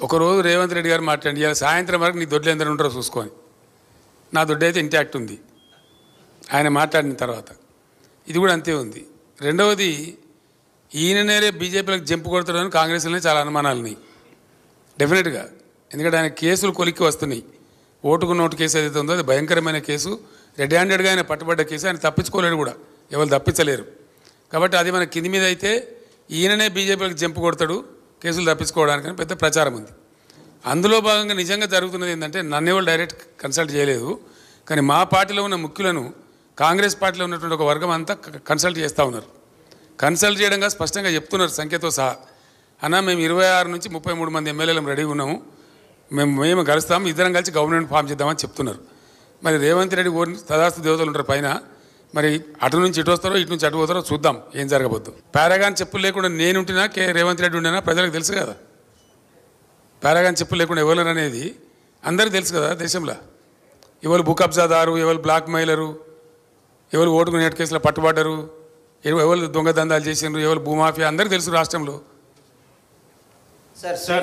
ఒకరోజు రేవంత్ రెడ్డి గారు మాట్లాడి ఇవాళ సాయంత్రం వరకు నీ దొడ్లు ఎందరు ఉంటారో చూసుకొని, నా దొడ్డు అయితే ఇంటాక్ట్ ఉంది ఆయన మాట్లాడిన తర్వాత. ఇది కూడా అంతే ఉంది. రెండవది, ఈయననే బీజేపీలకు జంపు కొడతాడని కాంగ్రెస్లోనే చాలా అనుమానాలు ఉన్నాయి డెఫినెట్గా. ఎందుకంటే ఆయన కేసులు కొలిక్కి వస్తున్నాయి. ఓటుకు నోటు కేసు ఏదైతే ఉందో అది భయంకరమైన కేసు. రెడ్ హ్యాండెడ్గా ఆయన పట్టుబడ్డ కేసు. ఆయన తప్పించుకోలేడు కూడా, ఎవరు తప్పించలేరు. కాబట్టి అది మన కింది మీద అయితే ఈయననే బీజేపీలకు జంపు కొడతాడు కేసులు తప్పించుకోవడానికని పెద్ద ప్రచారం ఉంది. అందులో భాగంగా నిజంగా జరుగుతున్నది ఏంటంటే, నన్ను ఎవరు డైరెక్ట్ కన్సల్ట్ చేయలేదు, కానీ మా పార్టీలో ఉన్న ముఖ్యులను కాంగ్రెస్ పార్టీలో ఉన్నటువంటి ఒక వర్గం అంతా కన్సల్ట్ చేస్తూ ఉన్నారు. కన్సల్ట్ చేయడంగా స్పష్టంగా చెప్తున్నారు సంఖ్యతో సహా, అన్న మేము 26 నుంచి 33 మంది ఎమ్మెల్యేలు రెడీగా ఉన్నాము, మేము కలుస్తాము, ఇద్దరం కలిసి గవర్నమెంట్ ఫామ్ చేద్దామని చెప్తున్నారు. మరి రేవంత్ రెడ్డి తదాస్తు దేవతలు ఉంటారు పైన, మరి అటు నుంచి ఇటు వస్తారో ఇటు నుంచి అటు పోతారో చూద్దాం ఏం జరగబోద్దు. పారాగాన్ చెప్పులు లేకుండా నేనుంటినా రేవంత్ రెడ్డి ఉండినా ప్రజలకు తెలుసు కదా. పారాగాన్ చెప్పులు లేకుండా ఎవరు అనేది అందరికీ తెలుసు కదా దేశంలో. ఎవరు భూ కబ్జాదారు, ఎవరు బ్లాక్ మెయిలరు, ఎవరు ఓటుకు నేటు కేసులో పట్టుబడ్డరు, ఎవరు దొంగ దందాలు చేసినారు, ఎవరు భూమాఫియా అందరికీ తెలుసు రాష్ట్రంలో.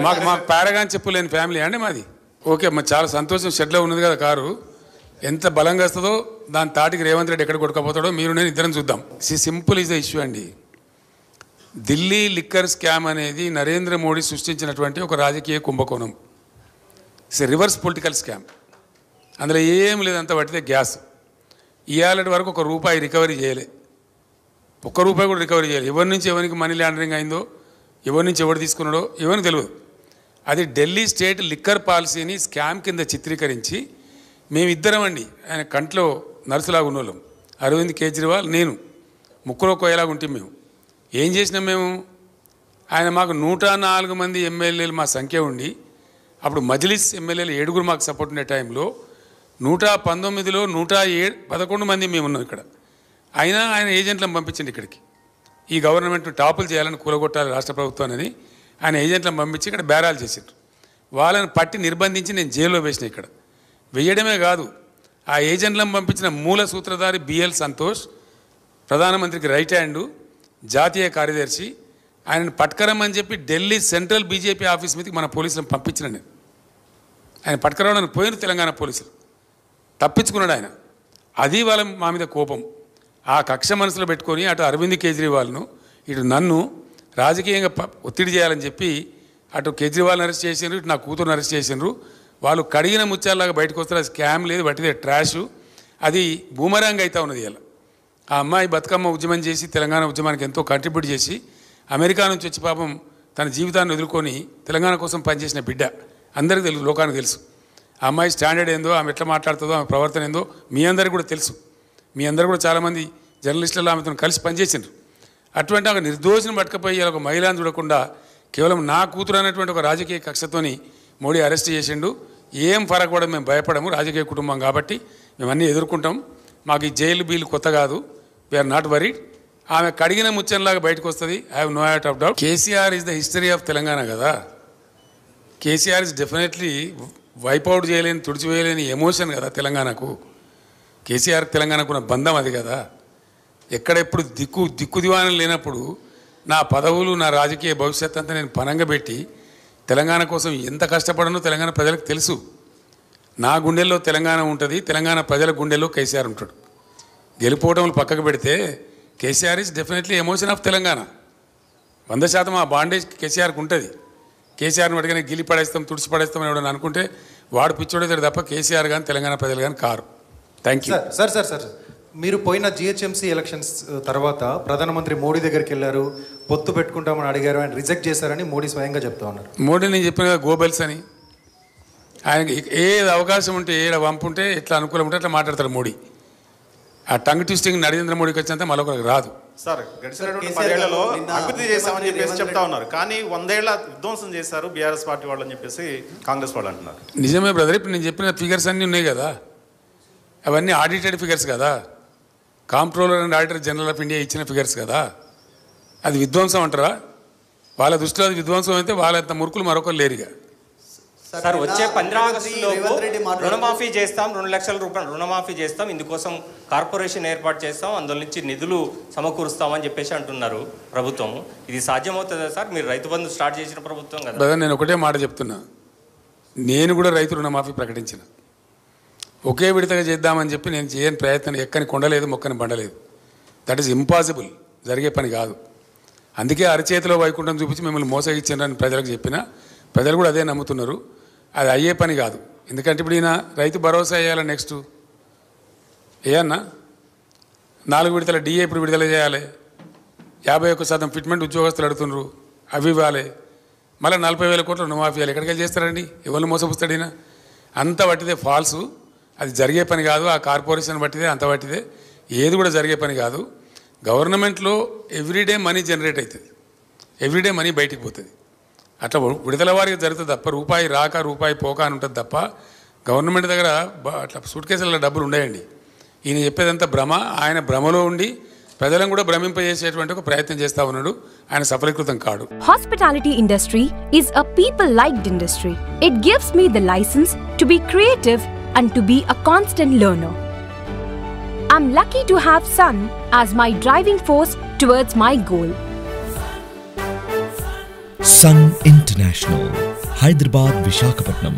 మాకు పారాగాన్ చెప్పులు లేని ఫ్యామిలీ అండి మాది. ఓకే, మరి చాలా సంతోషం. షెడ్లో ఉన్నది కదా కారు, ఎంత బలంగా వస్తుందో దాని తాటికి రేవంత్ రెడ్డి ఎక్కడ కొట్టుకపోతాడో మీరు నేను ఇద్దరం చూద్దాం. సింపుల్ ఈజ్ ద ఇష్యూ అండి. ఢిల్లీ లిక్కర్ స్కామ్ అనేది నరేంద్ర మోడీ సృష్టించినటువంటి ఒక రాజకీయ కుంభకోణం. It's a reverse political scam. అందులో ఏం లేదంత పట్టితే గ్యాస్. ఇవాళ వరకు ₹1 రికవరీ చేయలే, ₹1 కూడా రికవరీ చేయలేదు. ఎవరి నుంచి ఎవరికి మనీ లాండరింగ్ అయిందో, ఎవరి నుంచి ఎవరు తీసుకున్నాడో ఎవరికి తెలియదు. అది ఢిల్లీ స్టేట్ లిక్కర్ పాలసీని స్కామ్ కింద చిత్రీకరించి మేమిద్దరం అండి, ఆయన కంట్లో నర్సులాగా ఉన్నోళ్ళం, అరవింద్ కేజ్రీవాల్ నేను, ముక్కులో కోయలాగా ఉంటే మేము ఏం చేసినాం మేము. ఆయన మాకు 104 మంది ఎమ్మెల్యేలు మా సంఖ్య ఉండి, అప్పుడు మజ్లిస్ ఎమ్మెల్యేలు 7 మాకు సపోర్ట్ ఉండే టైంలో 119లో 111 మంది మేము ఉన్నాం ఇక్కడ. అయినా ఆయన ఏజెంట్లను పంపించండి ఇక్కడికి, ఈ గవర్నమెంట్ టాపులు చేయాలని కూలగొట్టాలి రాష్ట్ర ప్రభుత్వాన్ని ఆయన ఏజెంట్లను పంపించి ఇక్కడ బేరాలు చేశారు. వాళ్ళని పట్టి నిర్బంధించి నేను జైల్లో వేసిన. ఇక్కడ వేయడమే కాదు, ఆ ఏజెంట్లను పంపించిన మూల సూత్రధారి బిఎల్ సంతోష్, ప్రధానమంత్రికి రైట్ హ్యాండు, జాతీయ కార్యదర్శి, ఆయనను పట్టుకరమని చెప్పి ఢిల్లీ సెంట్రల్ బీజేపీ ఆఫీస్ మీదకి మన పోలీసులను పంపించిన నేను. ఆయన పట్టుకరావడానికి పోయిన తెలంగాణ పోలీసులు, తప్పించుకున్నాడు ఆయన. అది వాళ్ళ మా మీద కోపం. ఆ కక్ష మనసులో పెట్టుకొని అటు అరవింద్ కేజ్రీవాల్ను ఇటు నన్ను రాజకీయంగా ఒత్తిడి చేయాలని చెప్పి అటు కేజ్రీవాల్ని అరెస్ట్ చేసిండ్రు, ఇటు నా కూతురుని అరెస్ట్ చేసిండ్రు. వాళ్ళు కడిగిన ముత్యాలలాగా బయటకు వస్తారు. అది స్కామ్ లేదు, బట్టిదే ట్రాష్. అది బూమరాంగ్ అవుతా ఉన్నది. ఇలా ఆ అమ్మాయి బతుకమ్మ ఉద్యమం చేసి తెలంగాణ ఉద్యమానికి ఎంతో కంట్రిబ్యూట్ చేసి అమెరికా నుంచి వచ్చి పాపం తన జీవితాన్ని వదులుకొని తెలంగాణ కోసం పనిచేసిన బిడ్డ. అందరికీ తెలుసు, లోకానికి తెలుసు. ఆ అమ్మాయి స్టాండర్డ్ ఏందో, ఆమె ఎట్లా మాట్లాడుతుందో, ఆమె ప్రవర్తన ఏందో మీ అందరికీ కూడా తెలుసు. మీ అందరూ కూడా చాలామంది జర్నలిస్టులు ఆమెతో కలిసి పనిచేసిండ్రు. అటువంటి ఒక నిర్దోషిని పట్టుకపోయి ఒక మహిళను చూడకుండా కేవలం నా కూతురు అనేటువంటి ఒక రాజకీయ కక్షతోని మోడీ అరెస్ట్ చేసిండు. ఏం ఫరక్ కూడా మేము భయపడము, రాజకీయ కుటుంబం కాబట్టి మేము అన్నీ ఎదుర్కొంటాం. మాకు ఈ జైలు బీలు కొత్త కాదు, వీఆర్ నాట్ వరీడ్. ఆమె కడిగిన ముచ్చంలాగా బయటకు వస్తుంది, I have no out of doubt. KCR is the history of Telangana కదా. కేసీఆర్ ఇస్ డెఫినెట్లీ వైపౌట్ చేయలేని, తుడిచివేయలేని ఎమోషన్ కదా తెలంగాణకు. కేసీఆర్ తెలంగాణకు ఉన్న బంధం అది కదా. ఎక్కడెప్పుడు దిక్కు దివాణం లేనప్పుడు నా పదవులు, నా రాజకీయ భవిష్యత్ అంతా నేను పనంగా పెట్టి తెలంగాణ కోసం ఎంత కష్టపడనో తెలంగాణ ప్రజలకు తెలుసు. నా గుండెల్లో తెలంగాణ ఉంటుంది, తెలంగాణ ప్రజల గుండెల్లో కేసీఆర్ ఉంటాడు. గెలిపోవటం పక్కకు పెడితే KCR is definitely emotion of Telangana. 100% ఆ బాండేజ్ కేసీఆర్కి ఉంటుంది. కేసీఆర్ని పట్టుకొని గిలి పడేస్తాం, తుడిచి పడేస్తామని ఎవడని అనుకుంటే వాడు పిచ్చోడేతాడు తప్ప కేసీఆర్ కానీ తెలంగాణ ప్రజలు కానీ కారు. Thank you. సార్ మీరు పోయిన జిహెచ్ఎంసీ ఎలక్షన్స్ తర్వాత ప్రధానమంత్రి మోడీ దగ్గరికి వెళ్ళారు, పొత్తు పెట్టుకుంటామని అడిగారు, ఆయన రిజెక్ట్ చేశారని మోడీ స్వయంగా చెప్తా ఉన్నారు. మోడీ నేను చెప్పిన కదా గోబెల్స్ అని. ఆయనకి ఏది అవకాశం ఉంటే, ఏడ వంపు ఉంటే, ఎట్లా అనుకూలం ఉంటే అట్లా మాట్లాడతారు మోడీ. ఆ టంగ్ ట్విస్టింగ్ నరేంద్ర మోడీకి వచ్చినంత మరొకరికి రాదు. సార్ గడిచినటువంటి 10 ఏళ్లలో అభివృద్ధి చేశామని చెప్పేసి చెప్తా ఉన్నారు, కానీ 100 ఏళ్ల విధ్వంసం చేశారు బీఆర్ఎస్ పార్టీ వాళ్ళు అని చెప్పేసి కాంగ్రెస్ వాళ్ళు అంటున్నారు. నిజమే బ్రదర్. ఇప్పుడు నేను చెప్పిన ఫిగర్స్ అన్నీ ఉన్నాయి కదా, అవన్నీ ఆడిటెడ్ ఫిగర్స్ కదా. Comptroller and auditor general of India ఇచ్చిన ఫిగర్స్ కదా. అది విధ్వంసం అంటారా? వాళ్ళ దృష్టిలో అది విధ్వంసం అయితే వాళ్ళంత మురుకులు మరొకరు లేరుగా. సార్ వచ్చే 15 ఆగస్టులోపు రుణమాఫీ చేస్తాం, 2 లక్షల రూపాయలు రుణమాఫీ చేస్తాం, ఇందుకోసం కార్పొరేషన్ ఏర్పాటు చేస్తాం, అందులో నుంచి నిధులు సమకూరుస్తామని చెప్పేసి అంటున్నారు ప్రభుత్వం. ఇది సాధ్యమవుతుందా సార్? మీరు రైతు బంధు స్టార్ట్ చేసిన ప్రభుత్వం కదా. నేను ఒకటే మాట చెప్తున్నా, నేను కూడా రైతు రుణమాఫీ ప్రకటించిన. ఒకే విడతగా చేద్దామని చెప్పి నేను చేయని ప్రయత్నం ఎక్కని కొండలేదు, మొక్కని బండలేదు. దట్ ఈస్ ఇంపాసిబుల్, జరిగే పని కాదు. అందుకే అరచేతిలో వైకుంఠం చూపించి మిమ్మల్ని మోసగించారని ప్రజలకు చెప్పిన, ప్రజలు కూడా అదే నమ్ముతున్నారు. అది అయ్యే పని కాదు. ఎందుకంటే ఇప్పుడు ఈయన రైతు భరోసా వేయాలి, నెక్స్ట్ ఏయన్నా 4 విడతల డిఏ ఇప్పుడు విడుదల చేయాలి, 51% ఫిట్మెంట్ ఉద్యోగస్తులు అడుగుతున్నారు, అవి ఇవ్వాలి, మళ్ళీ 40,000 కోట్ల రుణమాఫీ ఇవ్వాలి. ఎక్కడికి వెళ్ళి చేస్తారండి? ఎవరిని మోసపుస్తాడు ఈయన? అంత పట్టిదే ఫాల్సు, అది జరిగే పని కాదు. ఆ కార్పొరేషన్ బట్టిదే, అంత పట్టిదే, ఏది కూడా జరిగే పని కాదు. గవర్నమెంట్లో ఎవ్రీడే మనీ జనరేట్ అవుతుంది, ఎవ్రీడే మనీ బయటికి పోతుంది. అట్లా విడుదల వారికి జరుగుతుంది తప్ప రూపాయి రాక రూపాయి పోక అని ఉంటుంది తప్ప గవర్నమెంట్ దగ్గర అట్లా సూట్ కేసులలో డబ్బులు ఉండయండి. ఈయన చెప్పేదంతా భ్రమ. ఆయన భ్రమలో ఉండి ప్రజలను కూడా భ్రమింపజేసేటువంటి ఒక ప్రయత్నం చేస్తా ఉన్నాడు. ఆయన సఫలీకృతం కాడు. Hospitality industry is a people-liked industry. It gives me the license to be creative and to be a constant learner. I'm lucky to have Sun as my driving force towards my goal. Sun International, Hyderabad, Visakhapatnam.